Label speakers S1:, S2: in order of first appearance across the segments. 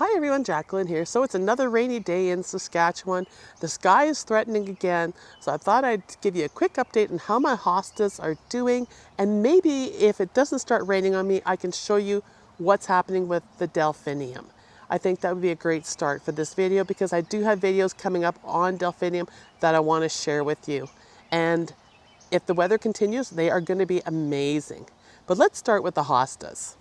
S1: Hi everyone, Jacqueline here. So it's another rainy day in Saskatchewan. The sky is threatening again, so I thought I'd give you a quick update on how my hostas are doing, and maybe if it doesn't start raining on me, I can show you what's happening with the Delphinium. I think that would be a great start for this video because I do have videos coming up on Delphinium that I want to share with you. And if the weather continues, they are going to be amazing. But let's start with the hostas.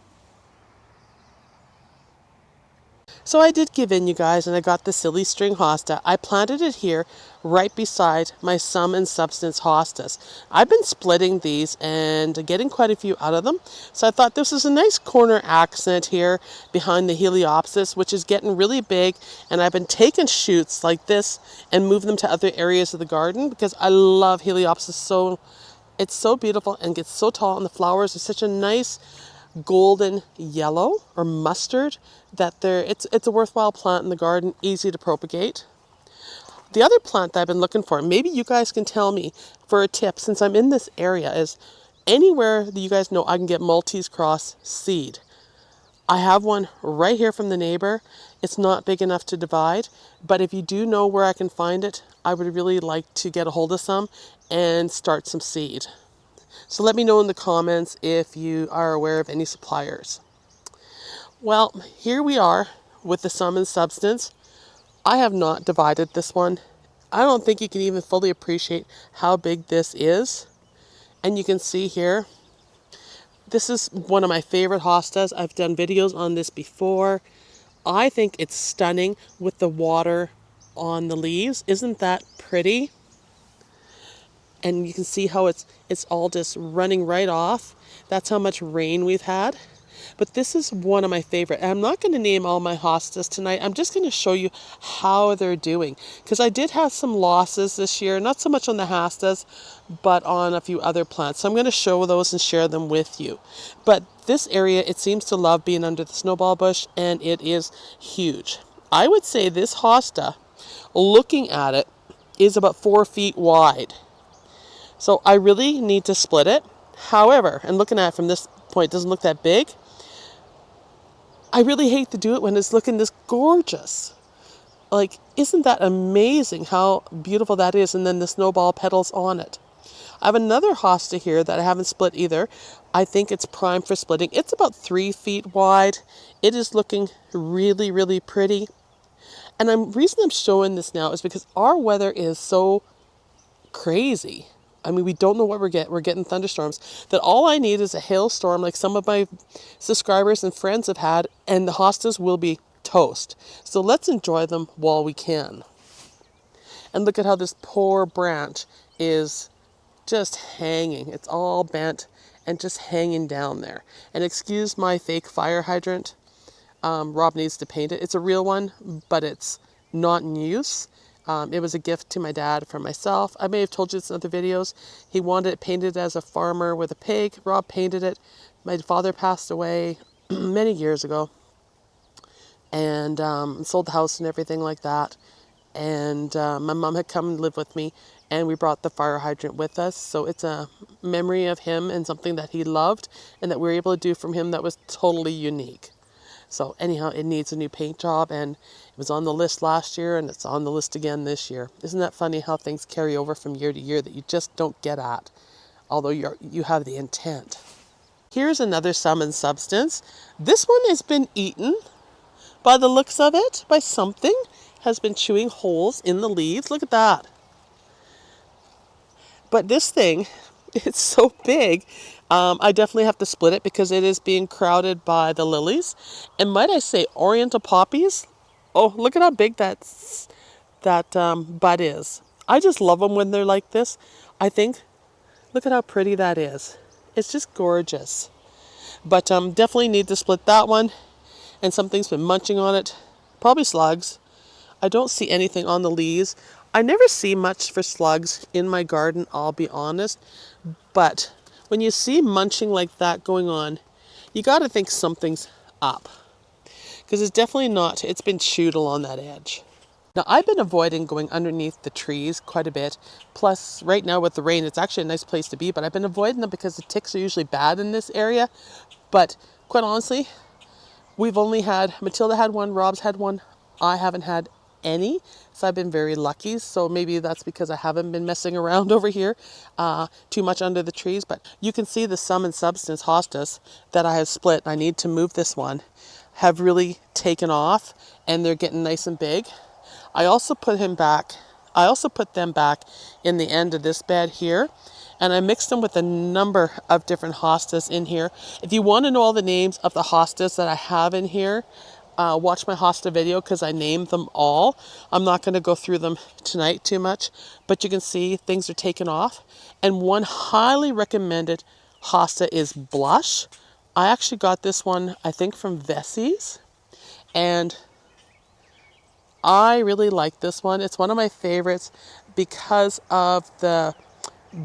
S1: So I did give in, you guys, and I got the silly string hosta. I planted it here right beside my sum and substance hostas. I've been splitting these and getting quite a few out of them. So I thought this is a nice corner accent here behind the Heliopsis, which is getting really big. And I've been taking shoots like this and moving them to other areas of the garden because I love Heliopsis so. It's so beautiful and gets so tall, and the flowers are such a nice golden yellow or mustard that it's a worthwhile plant in the garden, easy to propagate. The other plant that I've been looking for, maybe you guys can tell me for a tip since I'm in this area, is anywhere that you guys know I can get Maltese cross seed. I have one right here from the neighbor. It's not big enough to divide, but if you do know where I can find it, I would really like to get a hold of some and start some seed. So let me know in the comments if you are aware of any suppliers. Well, here we are with the sum and substance. I have not divided this one. I don't think you can even fully appreciate how big this is. And you can see here, this is one of my favorite hostas. I've done videos on this before. I think it's stunning with the water on the leaves. Isn't that pretty? And you can see how it's all just running right off. That's how much rain we've had. But this is one of my favorite. And I'm not going to name all my hostas tonight. I'm just going to show you how they're doing. Because I did have some losses this year, not so much on the hostas, but on a few other plants. So I'm going to show those and share them with you. But this area, it seems to love being under the snowball bush, and it is huge. I would say this hosta, looking at it, is about 4 feet wide. So I really need to split it. However, and looking at it from this point, it doesn't look that big. I really hate to do it when it's looking this gorgeous. Like, isn't that amazing how beautiful that is? And then the snowball petals on it. I have another hosta here that I haven't split either. I think it's prime for splitting. It's about 3 feet wide. It is looking really, really pretty. And the reason I'm showing this now is because our weather is so crazy. I mean, we don't know what we're getting. We're getting thunderstorms. That all I need is a hailstorm like some of my subscribers and friends have had, and the hostas will be toast. So let's enjoy them while we can. And look at how this poor branch is just hanging. It's all bent and just hanging down there. And excuse my fake fire hydrant. Rob needs to paint it. It's a real one, but it's not in use. It was a gift to my dad from myself. I may have told you this in other videos. He wanted it painted as a farmer with a pig. Rob painted it. My father passed away many years ago, and sold the house and everything like that. And my mom had come and lived with me, and we brought the fire hydrant with us. So it's a memory of him and something that he loved and that we were able to do from him that was totally unique. So anyhow, it needs a new paint job, and it was on the list last year, and it's on the list again this year. Isn't that funny how things carry over from year to year that you just don't get at, although you have the intent. Here's another sum and substance. This one has been eaten by the looks of it, by something. Has been chewing holes in the leaves. Look at that. But this thing, it's so big. I definitely have to split it because it is being crowded by the lilies. And might I say oriental poppies? Oh, look at how big that bud is. I just love them when they're like this. I think, look at how pretty that is. It's just gorgeous. But definitely need to split that one. And something's been munching on it. Probably slugs. I don't see anything on the leaves. I never see much for slugs in my garden, I'll be honest. But when you see munching like that going on, you got to think something's up. Because it's definitely not. It's been chewed along that edge. Now, I've been avoiding going underneath the trees quite a bit. Plus, right now with the rain, it's actually a nice place to be. But I've been avoiding them because the ticks are usually bad in this area. But quite honestly, We've only had, Matilda had one, Rob's had one. I haven't had any, so I've been very lucky. So maybe that's because I haven't been messing around over here too much under the trees. But you can see the sum and substance hostas that I have split. I need to move this one, have really taken off, and they're getting nice and big. I also put him back. I also put them back in the end of this bed here. And I mixed them with a number of different hostas in here. If you want to know all the names of the hostas that I have in here, watch my hosta video because I named them all. I'm not going to go through them tonight too much, but you can see things are taken off. And one highly recommended hosta is Blush. I actually got this one, I think, from Vessie's. And I really like this one. It's one of my favorites because of the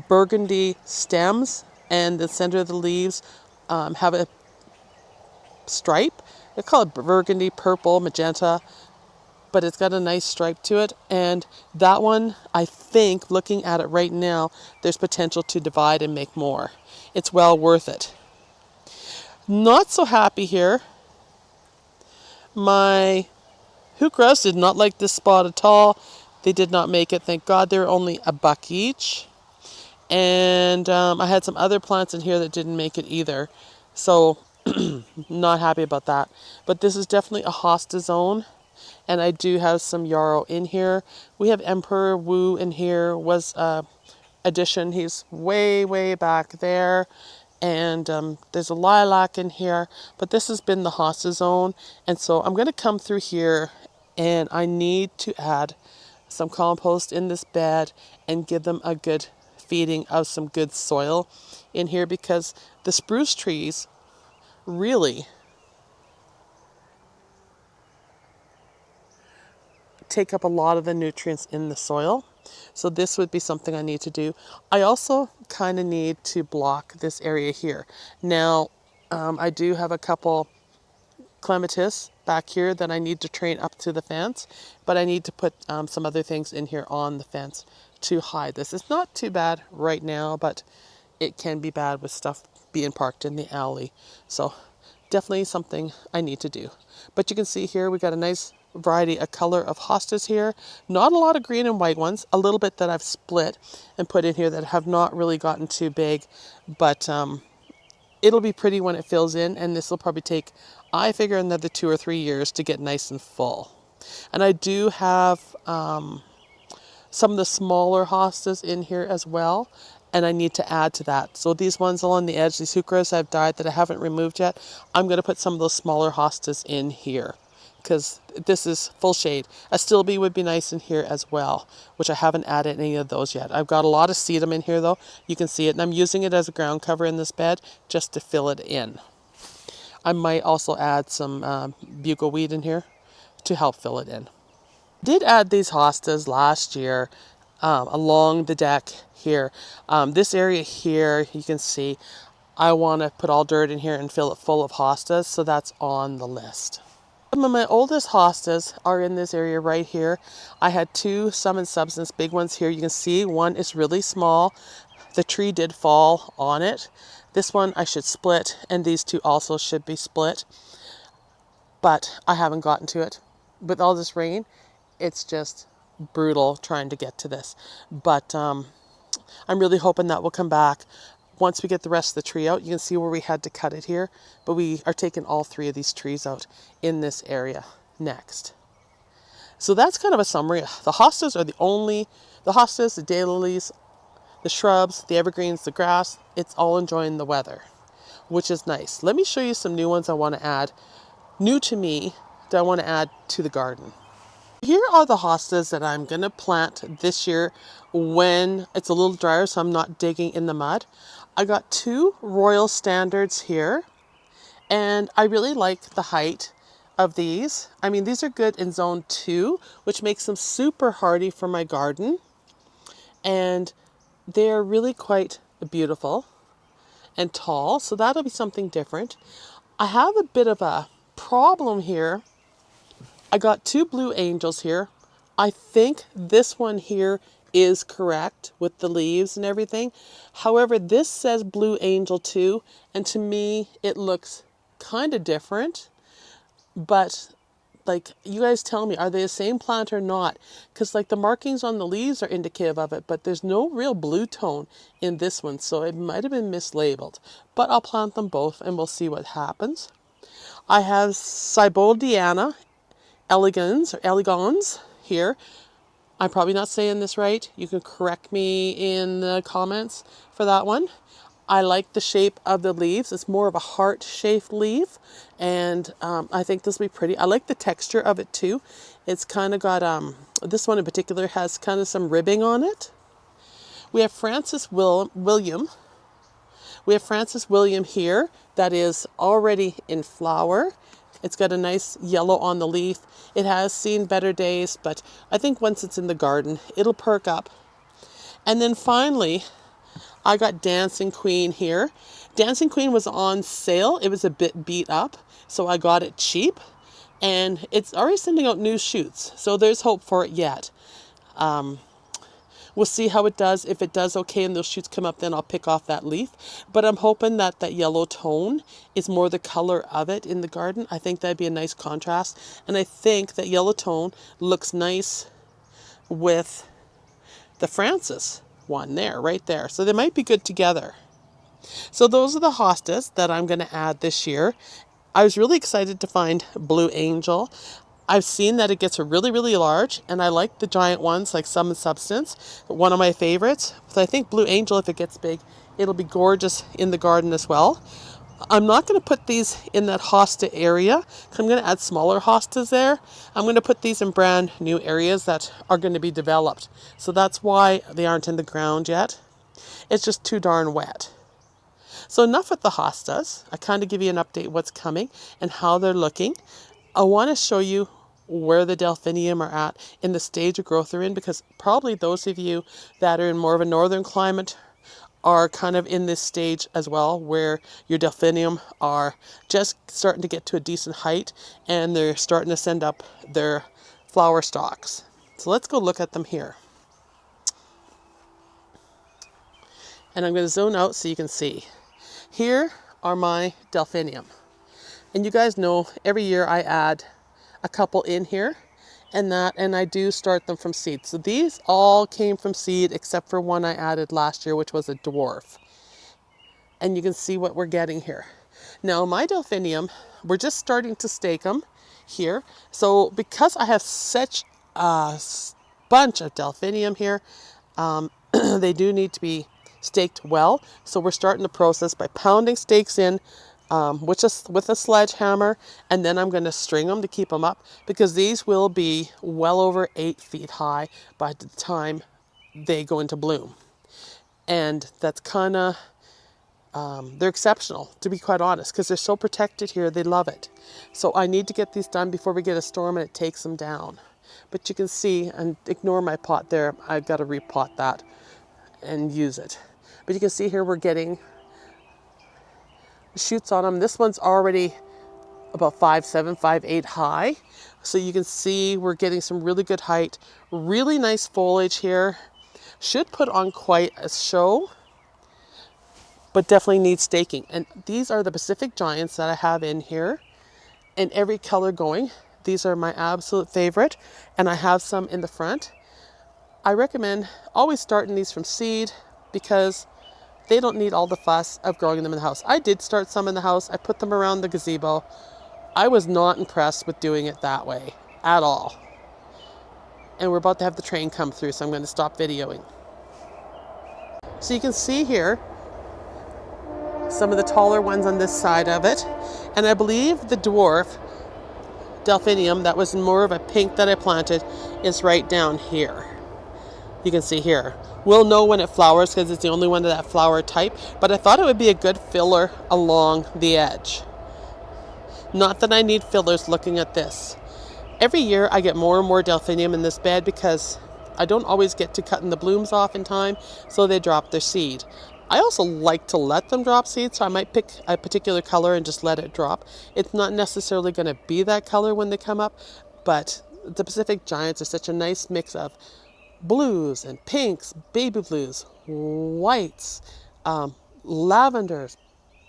S1: burgundy stems, and the center of the leaves have a stripe. They call it burgundy, purple, magenta, but it's got a nice stripe to it. And that one, I think, looking at it right now, there's potential to divide and make more. It's well worth it. Not so happy here. My hukras did not like this spot at all. They did not make it. Thank God they're only $1 each. And I had some other plants in here that didn't make it either. So not happy about that. But this is definitely a hosta zone. And I do have some yarrow in here. We have Emperor Wu in here. Was addition. He's way, way back there. And there's a lilac in here. But this has been the hosta zone. And so I'm going to come through here. And I need to add some compost in this bed and give them a good feeding of some good soil in here, because the spruce trees really take up a lot of the nutrients in the soil. So this would be something I need to do. I also kind of need to block this area here. Now, I do have a couple clematis back here that I need to train up to the fence, but I need to put some other things in here on the fence to hide this. It's not too bad right now, but it can be bad with stuff being parked in the alley. So definitely something I need to do. But you can see here we got a nice variety of color of hostas here. Not a lot of green and white ones, a little bit that I've split and put in here that have not really gotten too big, but it'll be pretty when it fills in, and this will probably take, I figure, another 2 or 3 years to get nice and full. And I do have some of the smaller hostas in here as well, and I need to add to that. So these ones along the edge, these hukras I've dyed that I haven't removed yet, I'm going to put some of those smaller hostas in here because this is full shade. A stilby would be nice in here as well, which I haven't added any of those yet. I've got a lot of sedum in here though. You can see it, and I'm using it as a ground cover in this bed just to fill it in. I might also add some bugleweed in here to help fill it in. Did add these hostas last year along the deck here. This area here, you can see, I want to put all dirt in here and fill it full of hostas, so that's on the list. Some of my oldest hostas are in this area right here. I had 2 sum and substance big ones here. You can see one is really small. The tree did fall on it. This one I should split, and these 2 also should be split, but I haven't gotten to it. With all this rain, it's just brutal trying to get to this. But I'm really hoping that will come back once we get the rest of the tree out. You can see where we had to cut it here, but we are taking all 3 of these trees out in this area next. So that's kind of a summary. The hostas are the hostas, the daylilies, the shrubs, the evergreens, the grass, it's all enjoying the weather, which is nice. Let me show you some new ones I want to add, new to me, that I want to add to the garden. Here are the hostas that I'm going to plant this year when it's a little drier, so I'm not digging in the mud. I got 2 Royal Standards here, and I really like the height of these. I mean, these are good in zone 2, which makes them super hardy for my garden, and they're really quite beautiful and tall, so that'll be something different. I have a bit of a problem here. I got 2 blue angels here. I think this one here is correct with the leaves and everything. However, this says blue angel too, and to me it looks kind of different. But like, you guys tell me, are they the same plant or not? Because like the markings on the leaves are indicative of it, but there's no real blue tone in this one, so it might have been mislabeled. But I'll plant them both and we'll see what happens. I have Cybodiana elegans here. I'm probably not saying this right. You can correct me in the comments for that one. I like the shape of the leaves. It's more of a heart-shaped leaf, and I think this will be pretty. I like the texture of it too. It's kind of got, this one in particular has kind of some ribbing on it. We have William. We have Francis William here that is already in flower. It's got a nice yellow on the leaf. It has seen better days, but I think once it's in the garden, it'll perk up. And then finally, I got Dancing Queen here. Dancing Queen was on sale. It was a bit beat up, so I got it cheap. And it's already sending out new shoots, so there's hope for it yet. We'll see how it does. If it does okay and those shoots come up, then I'll pick off that leaf. But I'm hoping that that yellow tone is more the color of it in the garden. I think that'd be a nice contrast. And I think that yellow tone looks nice with the Francis one there, right there. So they might be good together. So those are the hostas that I'm going to add this year. I was really excited to find Blue Angel. I've seen that it gets really, really large, and I like the giant ones like Sum and Substance, one of my favorites. So I think Blue Angel, if it gets big, it'll be gorgeous in the garden as well. I'm not going to put these in that hosta area. I'm going to add smaller hostas there. I'm going to put these in brand new areas that are going to be developed. So that's why they aren't in the ground yet. It's just too darn wet. So enough with the hostas. I kind of give you an update what's coming and how they're looking. I want to show you where the Delphinium are at in the stage of growth they're in, because probably those of you that are in more of a northern climate are kind of in this stage as well, where your Delphinium are just starting to get to a decent height and they're starting to send up their flower stalks. So let's go look at them here. And I'm going to zone out so you can see. Here are my Delphinium. And you guys know every year I add a couple in here and I do start them from seed. So these all came from seed except for one I added last year, which was a dwarf. And you can see what we're getting here. Now my Delphinium, we're just starting to stake them here. So because I have such a bunch of Delphinium here, they do need to be staked well. So we're starting the process by pounding stakes in with a sledgehammer, and then I'm going to string them to keep them up, because these will be well over 8 feet high by the time they go into bloom. And that's kind of, they're exceptional, to be quite honest, because they're so protected here. They love it. So I need to get these done before we get a storm and it takes them down. But you can see, and ignore my pot there, I've got to repot that and use it. But you can see here we're getting shoots on them. This one's already about 5'7", 5'8" high. So you can see we're getting some really good height. Really nice foliage here. Should put on quite a show, but definitely needs staking. And these are the Pacific Giants that I have in here, in every color going. These are my absolute favorite, and I have some in the front. I recommend always starting these from seed, because they don't need all the fuss of growing them in the house. I did start some in the house. I put them around the gazebo. I was not impressed with doing it that way at all. And we're about to have the train come through, so I'm going to stop videoing. So you can see here some of the taller ones on this side of it. And I believe the dwarf Delphinium that was more of a pink that I planted is right down here. You can see here. We'll know when it flowers because it's the only one of that flower type, but I thought it would be a good filler along the edge. Not that I need fillers looking at this. Every year I get more and more Delphinium in this bed because I don't always get to cutting the blooms off in time, so they drop their seed. I also like to let them drop seed, so I might pick a particular color and just let it drop. It's not necessarily going to be that color when they come up, but the Pacific Giants are such a nice mix of blues and pinks, baby blues, whites, lavenders,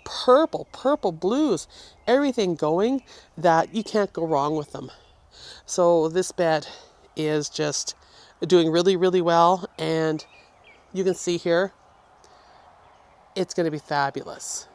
S1: purple blues, everything going, that you can't go wrong with them. So this bed is just doing really well, and you can see here, it's going to be fabulous.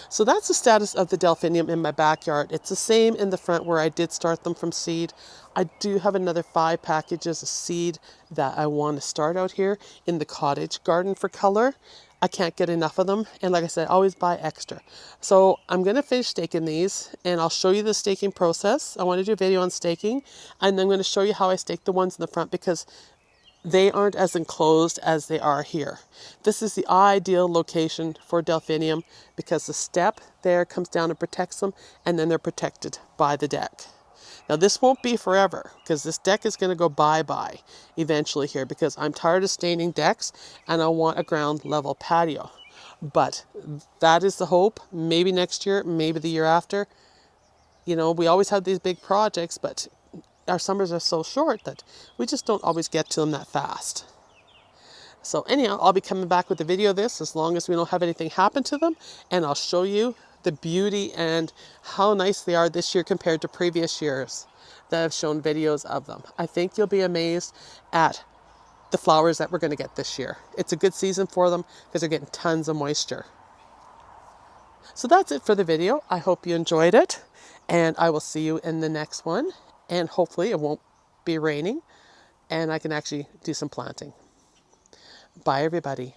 S1: So that's the status of the Delphinium in my backyard. It's the same in the front where I did start them from seed. I do have another 5 packages of seed that I want to start out here in the cottage garden for color. I can't get enough of them. And like I said, always buy extra. So I'm going to finish staking these, and I'll show you the staking process. I want to do a video on staking, and then I'm going to show you how I stake the ones in the front, because they aren't as enclosed as they are here. This is the ideal location for Delphinium because the step there comes down and protects them, and then they're protected by the deck. Now this won't be forever, because this deck is going to go bye-bye eventually here, because I'm tired of staining decks and I want a ground level patio. But that is the hope. Maybe next year, maybe the year after. You know, we always have these big projects, but our summers are so short that we just don't always get to them that fast. So anyhow, I'll be coming back with a video of this as long as we don't have anything happen to them, and I'll show you the beauty and how nice they are this year compared to previous years that I've shown videos of them. I think you'll be amazed at the flowers that we're going to get this year. It's a good season for them because they're getting tons of moisture. So that's it for the video. I hope you enjoyed it, and I will see you in the next one. And hopefully it won't be raining and I can actually do some planting. Bye, everybody.